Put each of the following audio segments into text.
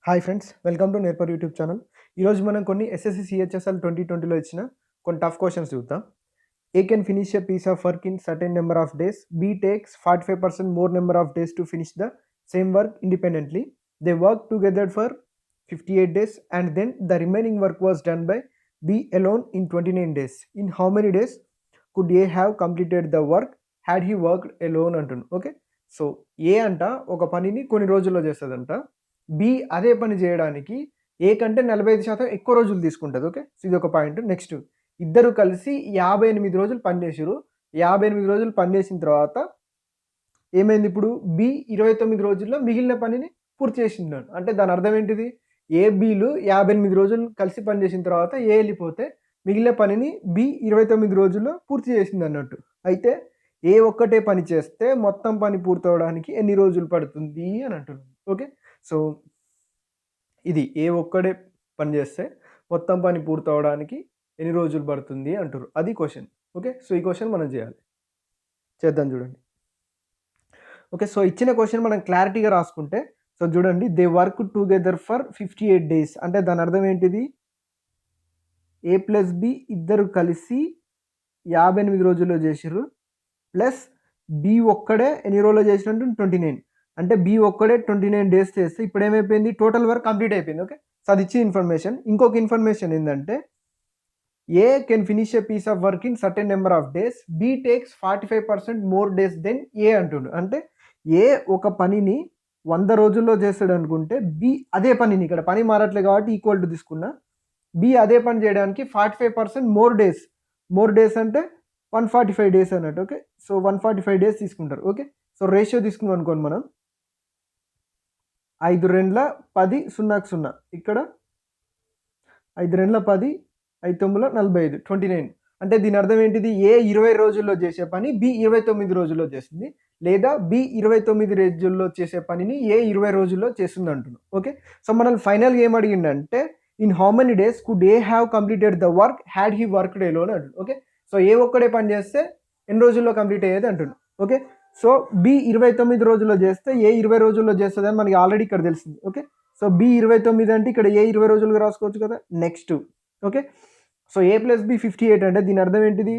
Hi friends, welcome to నేర్పర్ YouTube channel. ఈరోజు మనం కొన్ని ఎస్ఎస్సి సిహెచ్ఎస్ఎల్ 2020లో ఇచ్చిన కొన్ని టఫ్ క్వశ్చన్స్ చూద్దాం. A can finish a piece of work in certain number of days. B takes 45% more number of days to finish the same work independently. They work together for 58 days and then the remaining work was done by B alone in 29 days. In how many days could A have completed the work had he worked alone అంటుండు. Okay, so ఏ అంట ఒక పనిని కొన్ని రోజుల్లో చేస్తుందంట. B అదే పని చేయడానికి ఏ కంటే 45% ఎక్కువ రోజులు తీసుకుంటుంది. ఓకే, సో ఇది ఒక పాయింట్. నెక్స్ట్, ఇద్దరు కలిసి 58 రోజులు పనిచేసారు. 58 రోజులు పనిచేసిన తర్వాత ఏమైంది? ఇప్పుడు బి 29 రోజుల్లో మిగిలిన పనిని పూర్తి చేసిండు. అంటే దాని అర్థం ఏంటిది? ఏ బీలు 58 రోజులు కలిసి పనిచేసిన తర్వాత ఏ వెళ్ళిపోతే మిగిలిన పనిని బి 29 రోజుల్లో పూర్తి చేసింది అన్నట్టు. అయితే ఏ ఒక్కటే పని చేస్తే మొత్తం పని పూర్తవడానికి ఎన్ని రోజులు పడుతుంది అని అంటున్నాను. ఓకే, సో ఇది ఏ ఒక్కడే పని చేస్తే మొత్తం పని పూర్తవడానికి ఎన్ని రోజులు పడుతుంది అంటారు, అది క్వశ్చన్. ఓకే, సో ఈ క్వశ్చన్ మనం చేద్దాం చూడండి. ఓకే, సో ఇచ్చిన క్వశ్చన్ మనం క్లారిటీగా రాసుకుంటే, సో చూడండి, they work together for 58 days అంటే దాని అర్థం ఏంటిది? ఏ ప్లస్ బి ఇద్దరు కలిసి 58 రోజుల్లో చేసిర్రు, ప్లస్ బి ఒక్కడే ఎన్ని రోజుల్లో చేసినట్టు 29. అంటే బి ఒక్కడే 29 days చేస్తే ఇప్పుడు ఏమైపోయింది? టోటల్ వర్క్ కంప్లీట్ అయిపోయింది. ఓకే, సో అది ఇచ్చిన ఇన్ఫర్మేషన్. ఇంకొక ఇన్ఫర్మేషన్ ఏంటంటే, A can finish a piece of work in certain number of days. B takes 45% more days than A అంటుండు. అంటే ఏ ఒక పనిని 100 రోజుల్లో చేస్తాడు అనుకుంటే, బి అదే పనిని, ఇక్కడ పని మారట్లేదు కాబట్టి ఈక్వల్ టు తీసుకున్నా, బి అదే పని చేయడానికి 45% మోర్ డేస్ అంటే 145 days అన్నట్టు. ఓకే, సో 145 days తీసుకుంటారు. ఓకే, సో రేషియో తీసుకున్నాం అనుకోండి మనం, 5 2 10 0కు 0, ఇక్కడ 5 2 10 5 9 45 29. అంటే దీని అర్థం ఏంటిది? ఏ 20 రోజుల్లో చేసే పని బి 29 రోజుల్లో చేస్తుంది, లేదా బి 29 రోజుల్లో చేసే పనిని ఏ 20 రోజుల్లో చేస్తుంది అంటున్నాం. ఓకే, సో మనం ఫైనల్గా ఏం అడిగిందంటే, in how many days could A have completed the work had he worked alone అంటున్నాడు. ఓకే, సో ఏ ఒక్కడే పని చేస్తే ఎన్ని రోజుల్లో కంప్లీట్ అయ్యేది అంటున్నాడు. ఓకే, సో బి 29 రోజుల్లో చేస్తే ఏ 20 రోజుల్లో చేస్తుంది అని మనకి ఆల్రెడీ ఇక్కడ తెలిసింది. ఓకే, సో బి 29 అంటే ఇక్కడ ఏ 20 రోజులుగా రాసుకోవచ్చు కదా. నెక్స్ట్, ఓకే, సో ఏ ప్లస్ బి 58 అంటే దీని అర్థం ఏంటిది?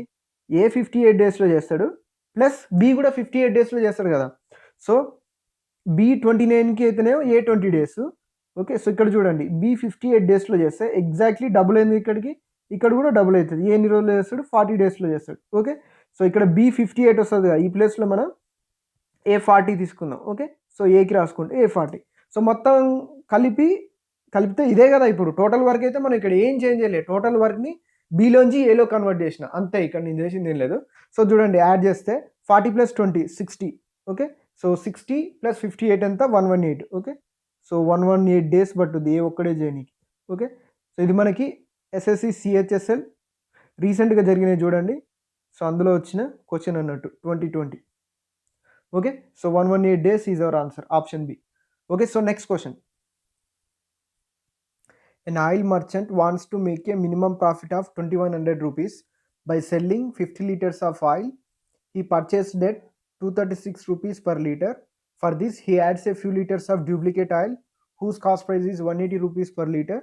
ఏ 58 daysలో చేస్తాడు, ప్లస్ బి కూడా 58 daysలో చేస్తాడు కదా. సో బి 29కి అయితేనేమో ఏ 20 days. ఓకే, సో ఇక్కడ చూడండి, బి 58 daysలో చేస్తే ఎగ్జాక్ట్లీ డబుల్ అయింది ఇక్కడికి, ఇక్కడ కూడా డబుల్ అవుతుంది. ఏ ఎన్ని రోజులు చేస్తాడు? 40 daysలో చేస్తాడు. ఓకే, సో ఇక్కడ బి 58 వస్తుంది కదా, ఈ ప్లేస్లో మనం ఏ 40 తీసుకుందాం. ఓకే, సో ఏకి రాసుకుంటే ఏ 40. సో మొత్తం కలిపితే ఇదే కదా. ఇప్పుడు టోటల్ వర్క్ అయితే మనం ఇక్కడ ఏం చేంజ్ చేయలేదు, టోటల్ వర్క్ని బీలోంచి ఏలో కన్వర్ట్ చేసిన అంతే, ఇక్కడ నేను చేసింది ఏం లేదు. సో చూడండి, యాడ్ చేస్తే 40 + 20 60. ఓకే, సో 60 + 58 ఎంత? 118. ఓకే, సో 118 days పట్టుద్ది ఏ ఒక్కడే చేయనీకి. ఓకే, సో ఇది మనకి ఎస్ఎస్సి సిహెచ్ఎస్ఎల్ రీసెంట్గా జరిగినవి చూడండి. సో అందులో వచ్చిన క్వశ్చన్ అన్నట్టు 2020. Okay, so 118 days is our answer, option B. Okay, so next question. An oil merchant wants to make a minimum profit of 2100 rupees by selling 50 liters of oil. He purchased at 236 rupees per liter. For this, he adds a few liters of duplicate oil whose cost price is 180 rupees per liter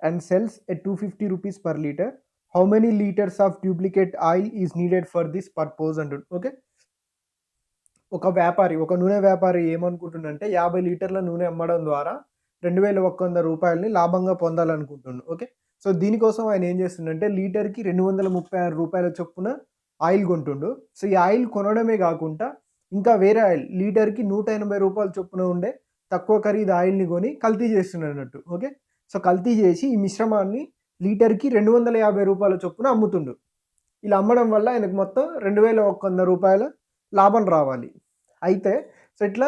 and sells at 250 rupees per liter. How many liters of duplicate oil is needed for this purpose? And okay, ఒక నూనె వ్యాపారి ఏమనుకుంటుందంటే 50 లీటర్ల నూనె అమ్మడం ద్వారా 2100 రూపాయలని లాభంగా పొందాలనుకుంటుండు. Okay, so దీనికోసం ఆయన ఏం చేస్తుండంటే, లీటర్కి 236 రూపాయల చొప్పున ఆయిల్ కొంటుండు. సో ఈ ఆయిల్ కొనడమే కాకుండా ఇంకా వేరే ఆయిల్ లీటర్కి 180 రూపాయల చొప్పున ఉండే తక్కువ ఖరీదు ఆయిల్ని కొని కల్తీ చేస్తున్నట్టు. ఓకే, సో కల్తీ చేసి ఈ మిశ్రమాన్ని లీటర్కి 250 రూపాయల చొప్పున అమ్ముతుండు. ఇలా అమ్మడం వల్ల ఆయనకు మొత్తం 2100 రూపాయల లాభం రావాలి. అయితే సో ఇట్లా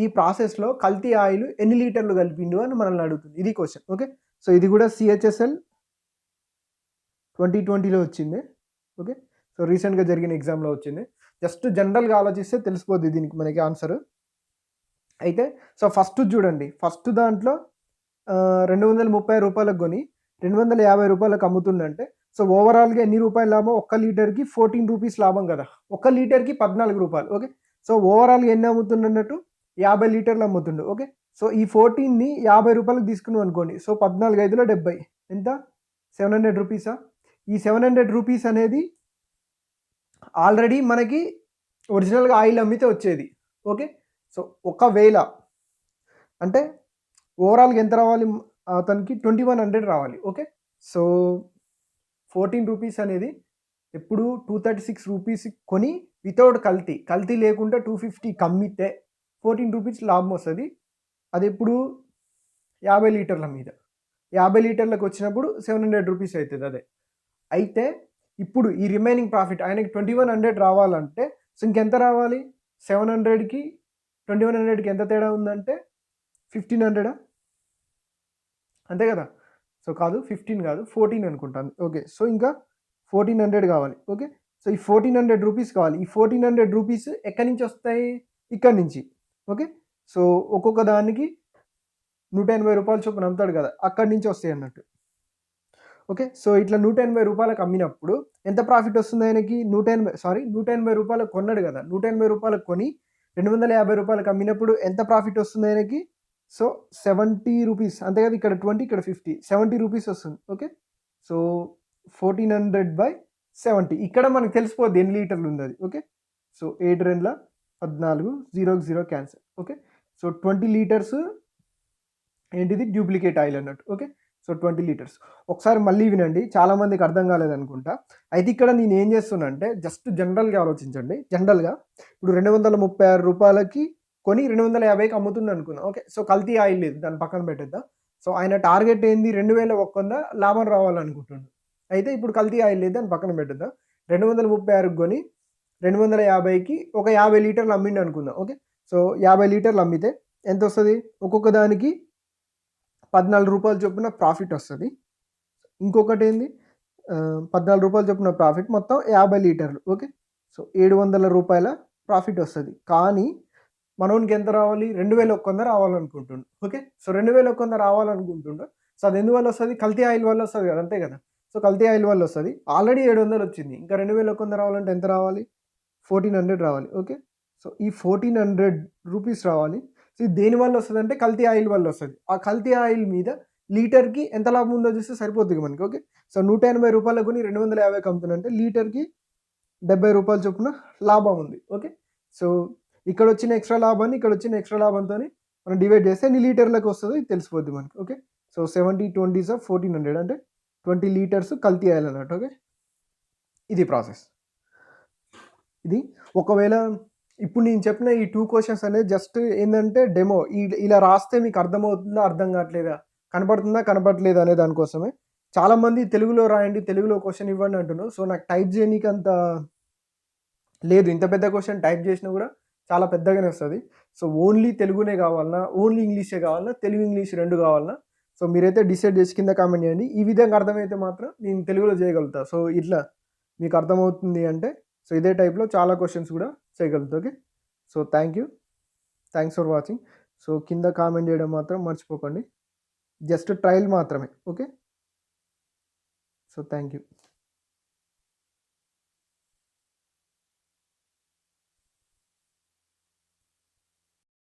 ఈ ప్రాసెస్లో కల్తీ ఆయిల్ ఎన్ని లీటర్లు కలిపిండు అని మనల్ని అడుగుతుంది, ఇది క్వశ్చన్. ఓకే, సో ఇది కూడా సిహెచ్ఎస్ఎల్ 2020లో వచ్చింది. ఓకే, సో రీసెంట్గా జరిగిన ఎగ్జామ్లో వచ్చింది. జస్ట్ జనరల్గా ఆలోచిస్తే తెలిసిపోద్ది దీనికి మనకి ఆన్సర్. అయితే సో ఫస్ట్ చూడండి, ఫస్ట్ దాంట్లో 230 రూపాయలకు కొని 250 రూపాయలకు అమ్ముతుందంటే, సో ఓవరాల్గా ఎన్ని రూపాయలు లాభం? 1 లీటర్కి 14 రూపీస్ లాభం కదా, 1 లీటర్కి 14 రూపాయలు. ఓకే, సో ఓవరాల్గా ఎన్ని అమ్ముతుండన్నట్టు 50 లీటర్లు అమ్ముతుండు. ఓకే, సో ఈ 14ని 50 రూపాయలకు తీసుకున్నాం అనుకోండి. సో 14 5లో 70 ఎంత? 700 రూపీసా? ఈ 700 రూపీస్ అనేది ఆల్రెడీ మనకి ఒరిజినల్‌గా ఆయిల్ అమ్మితే వచ్చేది. ఓకే. సో ఒకవేళ అంటే ఓవరాల్‌గా ఎంత రావాలి? అతనికి 2100 రావాలి. ఓకే. సో 14 రూపీస్ అనేది ఎప్పుడు 236 రూపీస్ కొని వితౌట్ కల్తీ. కల్తీ లేకుండా 250కి అమ్మితే 14 రూపీస్ లాభం వస్తది. అదెప్పుడు 50 లీటర్ల మీద. 50 లీటర్లకు వచ్చినప్పుడు 700 రూపీస్ అయితది అదే. అయితే ఇప్పుడు ఈ రిమైనింగ్ ప్రాఫిట్ ఆయనకి 2100 రావాలంటే సో ఇంకెంత రావాలి? 700కి 2100కి ఎంత తేడా ఉందంటే 1500 అంతే కదా! సో కాదు 15 కాదు 14 అనుకుంటాను. ఓకే. సో ఇంకా 1400 కావాలి. ఓకే. సో ఈ 1400 రూపీస్ కావాలి. ఈ 1400 రూపీస్ ఎక్కడి నుంచి వస్తాయి? ఇక్కడి నుంచి. ఓకే. సో ఒక్కొక్క దానికి రూ. 180 చొప్పున అమ్ముతాడు కదా! అక్కడి నుంచి వస్తాయి అన్నట్టు. ఓకే. సో ఇట్లా రూ. 180కి అమ్మినప్పుడు ఎంత ప్రాఫిట్ వస్తుంది ఆయనకి? రూ. 180 కొన్నాడు కదా! రూ. 180 కొని రూ. 250కి అమ్మినప్పుడు ఎంత ప్రాఫిట్ వస్తుంది ఆయనకి? సో 70 రూపీస్ అంతే కదా! ఇక్కడ 20 ఇక్కడ 50 70 రూపీస్ వస్తుంది. ఓకే. సో 1400/70 ఇక్కడ మనకు తెలిసిపోద్ది ఎన్ని లీటర్లు ఉందది. ఓకే. సో 7 రెండ్ల 14 0కి 0 క్యాన్సెల్. ఓకే. సో 20 లీటర్స్ ఏంటిది? డ్యూప్లికేట్ ఆయిల్ అన్నట్టు. ఓకే. So 20 litres. ఒకసారి మళ్ళీ వినండి. చాలా మందికి అర్థం కాలేదనుకుంటా. అయితే ఇక్కడ నేను ఏం చేస్తున్నా అంటే జస్ట్ జనరల్‌గా ఆలోచించండి. జనరల్‌గా ఇప్పుడు రూ. 236కి కొని 250కి అమ్ముతుండు అనుకుందాం. ఓకే. సో కల్తీ ఆయిల్ లేదు. దాన్ని పక్కన పెట్టేద్దాం. సో ఆయన టార్గెట్ ఏంది? 2100 లాభం రావాలనుకుంటుండు. అయితే ఇప్పుడు కల్తీ ఆయిల్ లేదు. దాన్ని పక్కన పెట్టేద్దాం. 236కి కొని 250కి ఒక 50 లీటర్లు అమ్మిండు అనుకుందాం. ఓకే. సో 50 లీటర్లు అమ్మితే ఎంతొస్తది? ఒక్కొక్క దానికి రూ. 14 చొప్పున ప్రాఫిట్ వస్తది. ఇంకొకటేంది 14 రూపాయలు చొప్పున ప్రాఫిట్ మొత్తం 50 లీటర్లు. ఓకే. సో రూ. 700 ప్రాఫిట్ వస్తది. కానీ మనోనికి ఎంత రావాలి? 2100 రావాలనుకుంటుండు. ఓకే. సో 2100 రావాలనుకుంటుండు. సో అది ఎందువల్ల వస్తది? కల్తీ ఆయిల్ వల్ల వస్తది కదా! అంతే కదా! సో కల్తీ ఆయిల్ వల్ల వస్తది. ఆల్రెడీ 700 వచ్చింది. ఇంకా 2100 రావాలంటే ఎంత రావాలి? 1400 రావాలి. ఓకే. సో ఈ 1400 రూపీస్ రావాలి. సో ఇది దేనివల్ల వస్తదంటే కల్తీ ఆయిల్ వల్ల వస్తది. ఆ కల్తీ ఆయిల్ మీద లీటర్‌కి ఎంత లాభం ఉందో చూస్తే సరిపోద్ది మనకి. ఓకే. సో రూ. 180 కొని 250కి అమ్ముతున్నంటే లీటర్‌కి రూ. 70 చొప్పున లాభం ఉంది. ఓకే. సో ఇక్కడొచ్చిన ఎక్స్‌ట్రా లాభాన్ని ఇక్కడొచ్చిన ఎక్స్‌ట్రా లాభంతోని మనం డివైడ్ చేస్తే ఎన్ని లీటర్లకు వస్తదో ఇది తెలిసిపోద్ది మనకి. ఓకే. సో 70 20s ఆఫ్ 1400 అంటే 20 లీటర్స్ కల్తీ ఆయిల్ అన్నట్టు. ఓకే. ఇది ప్రాసెస్. ఇది ఒకవేళ ఇప్పుడు నేను చెప్పిన ఈ 2 క్వెషన్స్ అనేది జస్ట్ ఏందంటే డెమో. ఇలా రాస్తే మీకు అర్థమవుతుందా? అర్థం కావట్లేదా? కనపడుతుందా? కనపడట్లేదా? అనే దానికోసమే. చాలామంది తెలుగులో రాయండి, తెలుగులో క్వెషన్ ఇవ్వండి అంటున్నారు. సో నాకు టైప్ చేయనీకి అంత లేదు. ఇంత పెద్ద క్వెషన్ టైప్ చేసినా కూడా చాలా పెద్దగానే వస్తది. సో ఓన్లీ తెలుగునే కావాలనా? ఓన్లీ ఇంగ్లీషే కావాలనా? తెలుగు, ఇంగ్లీష్ 2 కావాలనా? సో మీరైతే డిసైడ్ చేసి కింద కామెంట్ చేయండి. ఈ విధంగా అర్థమైతే మాత్రం నేను తెలుగులో చేయగలుగుతా. సో ఇట్లా మీకు అర్థమవుతుంది అంటే సో ఇదే టైప్‌లో చాలా క్వెషన్స్ కూడా చేయగలుగుతా. Okay. So thanks for watching. So కింద కామెంట్ చేయడం మాత్రం మర్చిపోకండి. జస్ట్ ట్రయల్ మాత్రమే. ఓకే. So thank you.